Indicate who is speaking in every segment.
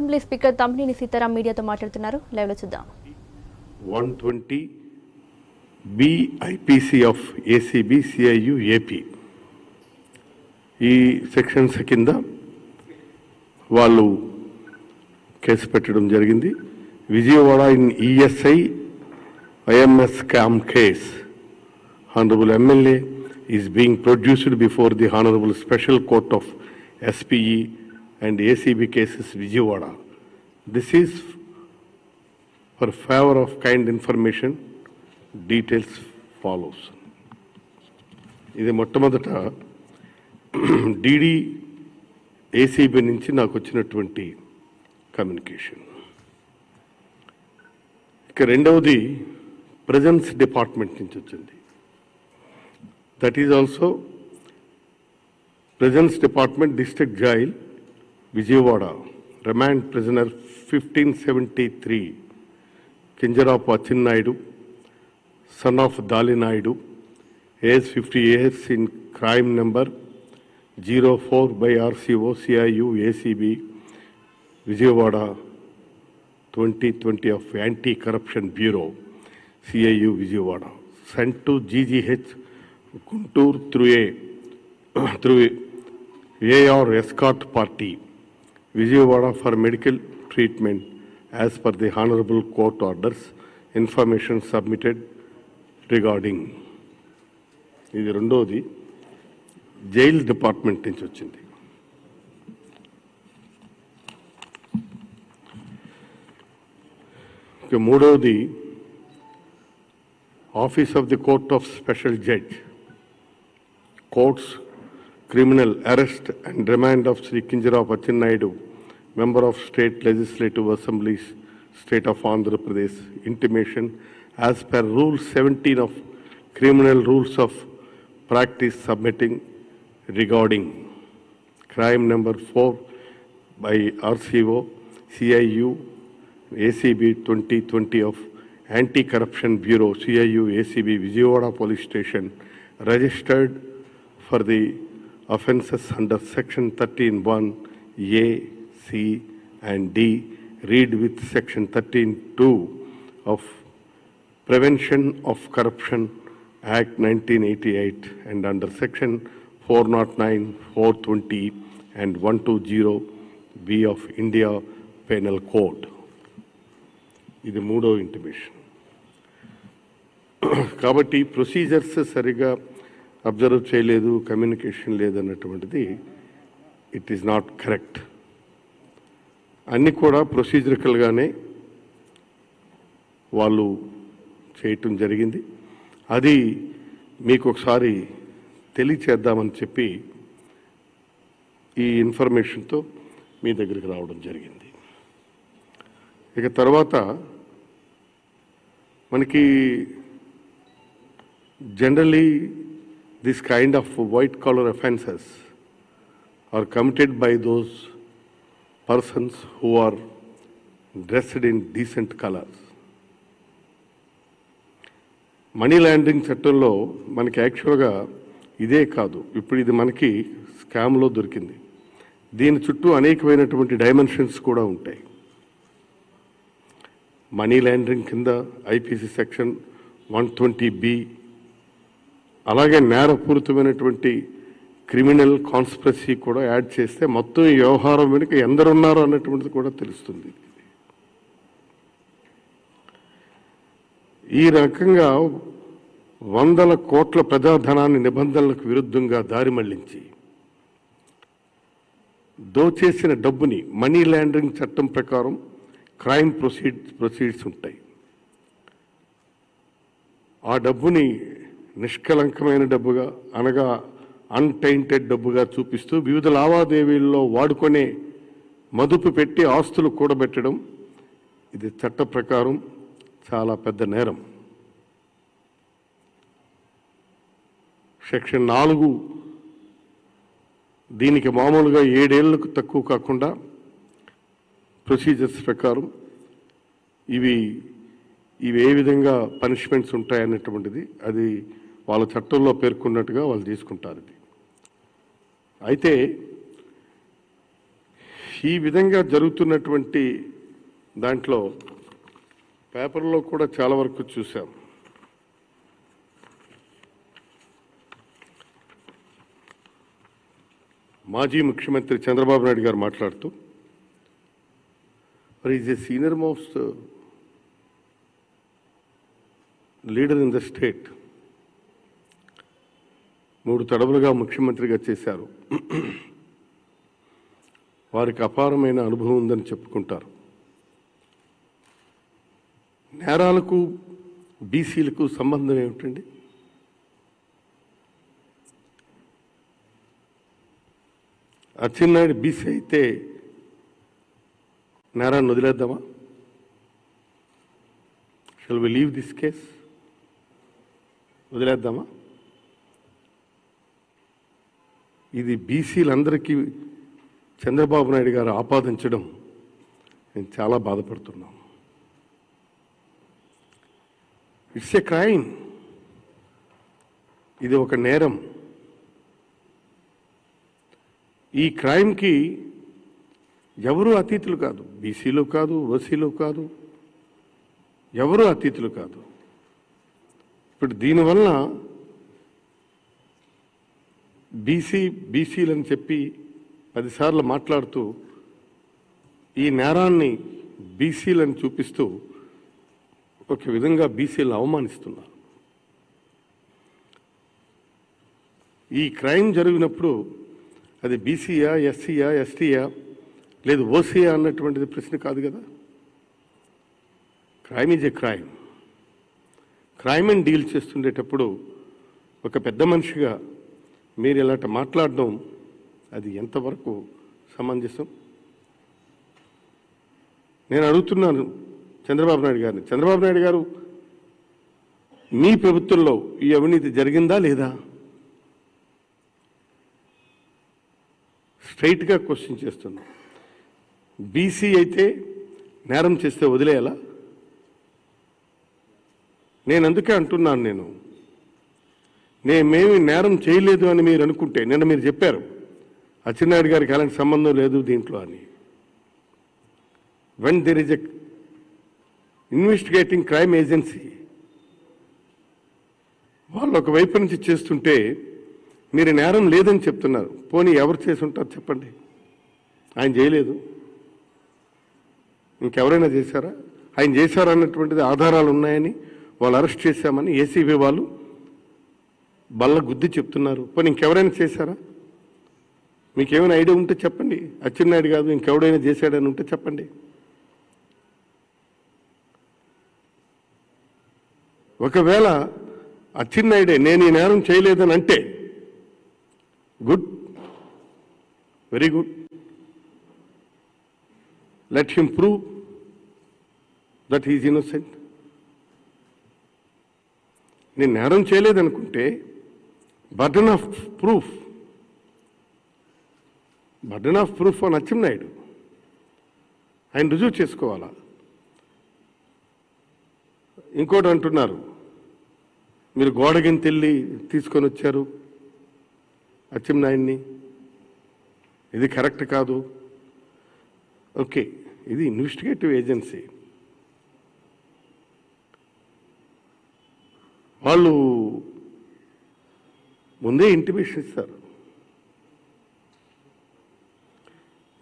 Speaker 1: Assembly speaker Tammineni Sitaram మీడియాతో మాట్లాడుతున్నారు. Live లో చూద్దాం.
Speaker 2: 120 BIPC of ACB CIU AP ఈ సెక్షన్స్ కింద వాళ్ళు కేసు పెట్టడం జరిగింది. Vijayawada in ESI IMS scam case. Honorable MLA is being produced before the Honorable Special Court of SPE and ACB cases Vijayawada. This is for favor of kind information. Details follows. ఇది మొట్టమొదట DD ACB నుంచి నాకు వచ్చినటువంటి communication. ఇక రెండవది presence department నుంచి వచ్చింది. That is also presence department district jail Vijayawada remand prisoner 1573 Kinjarapu Atchannaidu son of Dalinaidu, age 50 years in crime number 04 by RCO CIU ACB Vijayawada 2020 of Anti-Corruption Bureau CIU Vijayawada, sent to GGH Guntur through AR escort party Vijayawada for medical treatment as per the Honorable Court orders. Information submitted regarding. ఇది రెండోది jail department నుంచి వచ్చింది. ఇక మూడవది office of the court of special judge courts criminal arrest and remand of Shri Kinjarapu Atchannaidu, member of state legislative assemblies state of Andhra Pradesh, intimation as per Rule 17 of Criminal Rules of Practice submitting regarding crime number 4 by RCO CIU ACB 2020 of Anti-Corruption Bureau CIU ACB Vijayawada Police Station, registered for the offences under Section 13(1) A, C and D, read with Section 13(2) of Prevention of Corruption Act 1988 and under Section 409, 420 and 120B of India Penal Code. ఇది మూడో intimation. కాబట్టి procedures సరిగా observe చేయలేదు, communication లేదన్నటువంటిది it is not correct. అన్నీ కూడా ప్రొసీజరికల్గానే వాళ్ళు చేయటం జరిగింది. అది మీకు ఒకసారి తెలియచేద్దామని చెప్పి ఈ ఇన్ఫర్మేషన్తో మీ దగ్గరికి రావడం జరిగింది. ఇక తర్వాత మనకి generally this kind of white collar offences are committed by those persons who are dressed in decent colours. Money laundering చట్టంలో మనకి యాక్చువల్గా ఇదే కాదు, ఇప్పుడు ఇది మనకి స్కామ్లో దొరికింది. దీని చుట్టూ అనేకమైనటువంటి డైమెన్షన్స్ కూడా ఉంటాయి. మనీ లాండరింగ్ కింద IPC సెక్షన్ 120B, అలాగే నేరపూరితమైనటువంటి క్రిమినల్ కాన్స్పిరసీ కూడా యాడ్ చేస్తే మొత్తం ఈ వ్యవహారం వెనుక ఎందరున్నారు అన్నటువంటిది కూడా తెలుస్తుంది. ఈ రకంగా వందల కోట్ల ప్రజాధనాన్ని నిబంధనలకు విరుద్ధంగా దారి మళ్లించి దోచేసిన డబ్బుని మనీ లాండరింగ్ చట్టం ప్రకారం క్రైమ్ ప్రొసీడ్స్ ఉంటాయి. ఆ డబ్బుని నిష్కలంకమైన డబ్బుగా, అనగా అన్టైంటెడ్ డబ్బుగా చూపిస్తూ వివిధ లావాదేవీల్లో వాడుకునే మదుపు పెట్టి ఆస్తులు కూడబెట్టడం, ఇది చట్ట ప్రకారం చాలా పెద్ద నేరం. సెక్షన్ 4 దీనికి మామూలుగా 7 ఏళ్లకు తక్కువ కాకుండా ప్రొసీజర్స్ ప్రకారం ఇవి ఏ విధంగా పనిష్మెంట్స్ ఉంటాయనేటువంటిది అది వాళ్ళ చట్టంలో పేర్కొన్నట్టుగా వాళ్ళు తీసుకుంటారు. ఇది అయితే ఈ విధంగా జరుగుతున్నటువంటి దాంట్లో పేపర్లో కూడా చాలా వరకు చూసాం. మాజీ ముఖ్యమంత్రి చంద్రబాబు నాయుడు గారు మాట్లాడుతూ, is a senior most leader in the state, 3 తడవులుగా ముఖ్యమంత్రిగా చేశారు, వారికి అపారమైన అనుభవం ఉందని చెప్పుకుంటారు. నేరాలకు బీసీలకు సంబంధం ఏమిటండి? అచ్చెన్నాయుడు బీసీ అయితే నేరాన్ని వదిలేద్దామా? Shall we leave this case? వదిలేద్దామా? ఇది బీసీలందరికీ చంద్రబాబు నాయుడు గారు ఆపాదించడం నేను చాలా బాధపడుతున్నాను. It's a crime. ఇది ఒక నేరం. ఈ క్రైమ్కి ఎవరు అతీతులు కాదు. బీసీలు కాదు, ఓసీలు కాదు, ఎవరు అతీతులు కాదు. ఇప్పుడు దీనివల్ల బీసీలని చెప్పి 10 సార్లు మాట్లాడుతూ ఈ నేరాన్ని బీసీలను చూపిస్తూ ఒక విధంగా బీసీలను అవమానిస్తున్నారు. ఈ క్రైమ్ జరిగినప్పుడు అది బీసీయా, ఎస్సీయా, ఎస్టీయా, లేదు ఓసీయా అన్నటువంటిది ప్రశ్న కాదు కదా. Crime is a crime. Crime అని డీల్ చేస్తుండేటప్పుడు ఒక పెద్ద మనిషిగా మీరు ఇలాంటి మాట్లాడడం అది ఎంతవరకు సమంజసం? నేను అడుగుతున్నాను చంద్రబాబు నాయుడు గారిని. చంద్రబాబు నాయుడు గారు, మీ ప్రభుత్వంలో ఈ అవినీతి జరిగిందా లేదా? స్ట్రైట్గా క్వశ్చన్ చేస్తున్నా. బీసీ అయితే నేరం చేస్తే వదిలేయాలా? నేను అందుకే అంటున్నాను, మేమేమి నేరం చేయలేదు అని మీరు అనుకుంటే, నిన్న మీరు చెప్పారు అచ్చెన్నాయుడు గారికి అలాంటి సంబంధం లేదు దీంట్లో అని. When there is a investigating crime agency, వాళ్ళు ఒక వైపు నుంచి చేస్తుంటే మీరు నేరం లేదని చెప్తున్నారు. పోనీ ఎవరు చేసి ఉంటారు చెప్పండి? ఆయన చేయలేదు, ఇంకెవరైనా చేశారా? ఆయన చేశారన్నటువంటిది ఆధారాలు ఉన్నాయని వాళ్ళు అరెస్ట్ చేశామని ఏసీబీ వాళ్ళు బల్ల గుద్ది చెప్తున్నారు. పోనీ ఇంకెవరైనా చేశారా? మీకేమైనా ఐడియా ఉంటే చెప్పండి. అచ్చెన్నాయుడు కాదు ఇంకెవడైనా చేశాడని ఉంటే చెప్పండి. ఒకవేళ అచ్చెన్నాయుడే నేను ఈ నేరం చేయలేదని అంటే good, very good. Let him prove that he's innocent. నేను నేరం చేయలేదనుకుంటే బర్డన్ ఆఫ్ ప్రూఫ్ అని అచ్చెన్నాయుడు ఆయన రుజువు చేసుకోవాలా? ఇంకోటి అంటున్నారు, మీరు గోడగింతెళ్ళి తీసుకొని వచ్చారు అచ్చెన్నాయుడిని, ఇది కరెక్ట్ కాదు. ఓకే, ఇది ఇన్వెస్టిగేటివ్ ఏజెన్సీ, వాళ్ళు ముందే ఇంటిమేషన్ ఇస్తారు.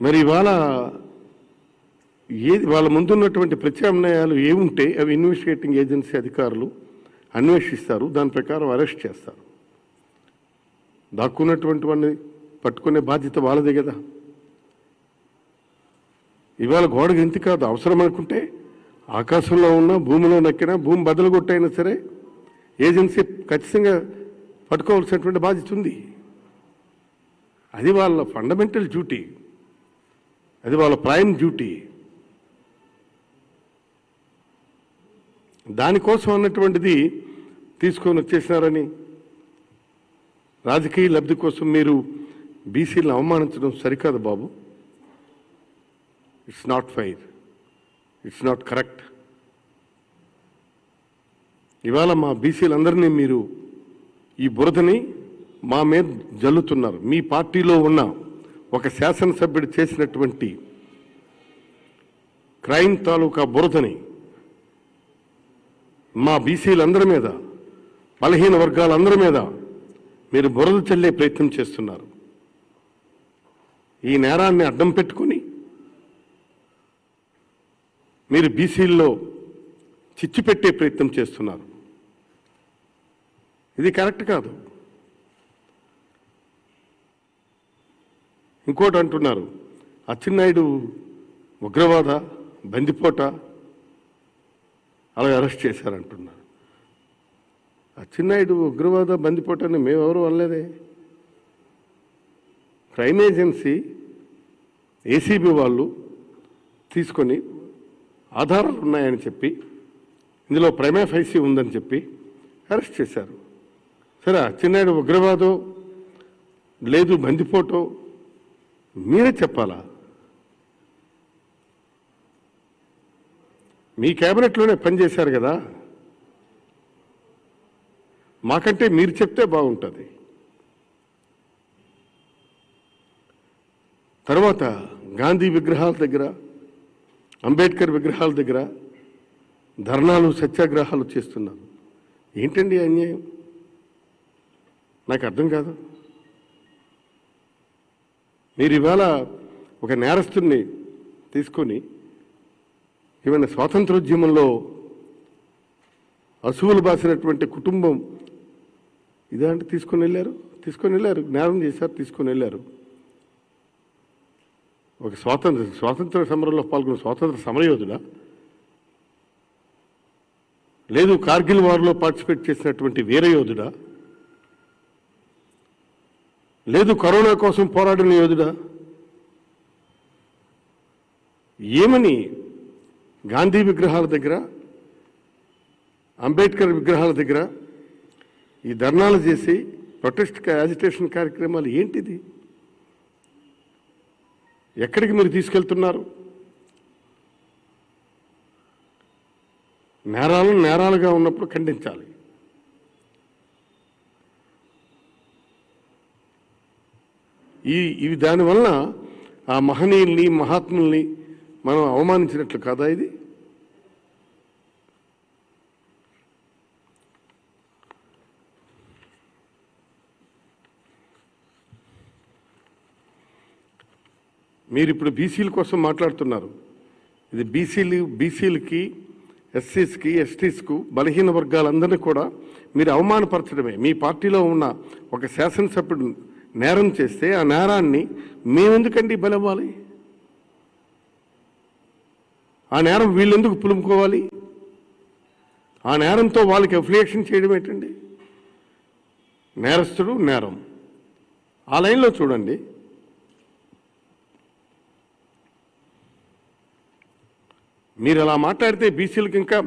Speaker 2: మరి ఇవాళ ఏది వాళ్ళ ముందున్నటువంటి ప్రత్యామ్నాయాలు ఏముంటే అవి ఇన్వెస్టిగేటింగ్ ఏజెన్సీ అధికారులు అన్వేషిస్తారు, దాని ప్రకారం అరెస్ట్ చేస్తారు. దాక్కున్నటువంటి వాడిని పట్టుకునే బాధ్యత వాళ్ళదే కదా. ఇవాళ గోడకి ఎంత కాదు, అవసరం అనుకుంటే ఆకాశంలో ఉన్నా భూమిలో నక్కినా భూమి బదులు కొట్టైనా సరే ఏజెన్సీ ఖచ్చితంగా పట్టుకోవాల్సినటువంటి బాధ్యత ఉంది. అది వాళ్ళ ఫండమెంటల్ డ్యూటీ, అది వాళ్ళ ప్రైమ్ డ్యూటీ. దానికోసం అన్నటువంటిది తీసుకొని వచ్చేసినారని రాజకీయ లబ్ధి కోసం మీరు బీసీలను అవమానించడం సరికాదు బాబు. It's not fair, it's not correct. ఇవాళ మా బీసీలందరినీ మీరు ఈ బురదని మా మీద జల్లుతున్నారు. మీ పార్టీలో ఉన్న ఒక శాసనసభ్యుడు చేసినటువంటి క్రైమ్ తాలూకా బురదని మా బీసీలందరి మీద, బలహీన వర్గాలందరి మీద మీరు బురద చల్లే ప్రయత్నం చేస్తున్నారు. ఈ నేరాన్ని అడ్డం పెట్టుకుని మీరు బీసీల్లో చిచ్చు పెట్టే ప్రయత్నం చేస్తున్నారు. ఇది కరెక్ట్ కాదు. ఇంకోటి అంటున్నారు, అచ్చెన్నాయుడు ఉగ్రవాద, బందిపోట, అలా అరెస్ట్ చేశారంటున్నారు. అచ్చెన్నాయుడు ఉగ్రవాద, బందిపోటని మేమెవరూ అనలేదే. క్రైమ్ ఏజెన్సీ, ఏసీబీ వాళ్ళు తీసుకొని ఆధారాలు ఉన్నాయని చెప్పి, ఇందులో ప్రైమా ఫైసీ ఉందని చెప్పి అరెస్ట్ చేశారు. సరే, అచ్చెన్నాయుడు ఉగ్రవాదో లేదు బందిపోటో మీరే చెప్పాలా? మీ క్యాబినెట్లోనే పనిచేశారు కదా, మాకంటే మీరు చెప్తే బాగుంటుంది. తర్వాత గాంధీ విగ్రహాల దగ్గర, అంబేద్కర్ విగ్రహాల దగ్గర ధర్నాలు, సత్యాగ్రహాలు చేస్తున్నారు. ఏంటండి అన్యాయం? నాకు అర్థం కాదు. మీరు ఇవాళ ఒక నేరస్తుడిని తీసుకొని ఏమైనా స్వాతంత్రోద్యమంలో అసువులు బాసినటువంటి కుటుంబం ఇదాంటి తీసుకొని వెళ్ళారు, నేరం చేశారు, తీసుకొని వెళ్ళారు. ఒక స్వాతంత్ర సమరంలో పాల్గొన్న స్వాతంత్ర సమరయోధుడా, లేదు కార్గిల్ వార్లో పార్టిసిపేట్ చేసినటువంటి వీరయోధుడా, లేదు కరోనా కోసం పోరాడిన యోధుడా? ఏమని గాంధీ విగ్రహాల దగ్గర, అంబేద్కర్ విగ్రహాల దగ్గర ఈ ధర్నాలు చేసి ప్రొటెస్ట్, యాజిటేషన్ కార్యక్రమాలు ఏంటిది? ఎక్కడికి మీరు తీసుకెళ్తున్నారు? నేరాలను నేరాలుగా ఉన్నప్పుడు ఖండించాలి. ఇవి దానివల్ల ఆ మహనీయుల్ని, మహాత్ముల్ని మనం అవమానించినట్లు కాదా ఇది? మీరు ఇప్పుడు బీసీల కోసం మాట్లాడుతున్నారు. ఇది బీసీలకి, ఎస్సీస్కి, ఎస్టీస్కు, బలహీన వర్గాలందరినీ కూడా మీరు అవమానపరచడమే. మీ పార్టీలో ఉన్న ఒక శాసనసభ్యుడు నేరం చేస్తే ఆ నేరాన్ని మేమెందుకండి బలవ్వాలి? ఆ నేరం వీళ్ళెందుకు పులుముకోవాలి? ఆ నేరంతో వాళ్ళకి అఫిలియేషన్ చేయడం ఏంటండి? నేరస్తుడు, నేరం ఆ లైన్లో చూడండి. మీరు అలా మాట్లాడితే బీసీలకు ఇంకా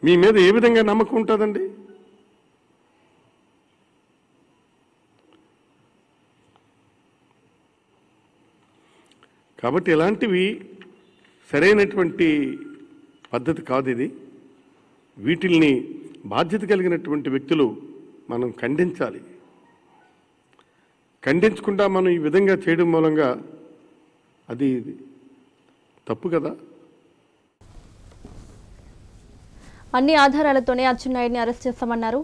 Speaker 2: మీ మీద ఏ విధంగా నమ్మకం ఉంటుందండి? కాబట్టి ఇలాంటివి సరైనటువంటి పద్ధతి కాదు ఇది. వీటిల్ని బాధ్యత కలిగినటువంటి వ్యక్తులు మనం ఖండించాలి. ఖండించకుండా మనం ఈ విధంగా చేయడం మూలంగా అది తప్పు కదా.
Speaker 1: అన్ని ఆధారాలతోనే అచ్చెన్నాయుడిని అరెస్ట్ చేస్తామన్నారు